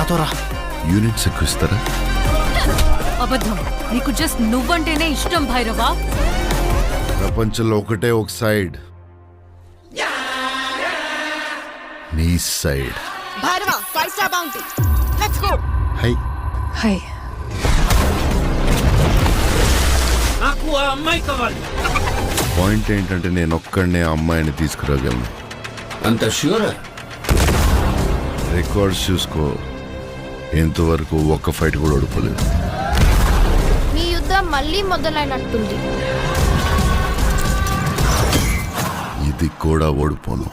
నాతో రా. యూనిట్స్ ఎక్కువ ఇస్తారా? అబద్ధం. నీకు జస్ట్ నువ్వంటేనే ఇష్టం భైరవా. ప్రపంచంలో ఒకటే ఒక సైడ్, నీ side. Bhairava 5 star bounty. Let's go. High high. నాకు ఆ అమ్మాయి కావాలి. పాయింట్ ఏంటంటే నేను ఒక్కడనే ఆ అమ్మాయిని తీసుకురాగలను. అంత ష్యూర్? రికార్డ్స్ చూసుకో, ఎంతవరకు ఒక్క ఫైట్ కూడా ఓడిపోలేదు. మీ యుద్ధం మళ్ళీ మొదలైనట్టుంది. ఇది కూడా ఓడిపోను.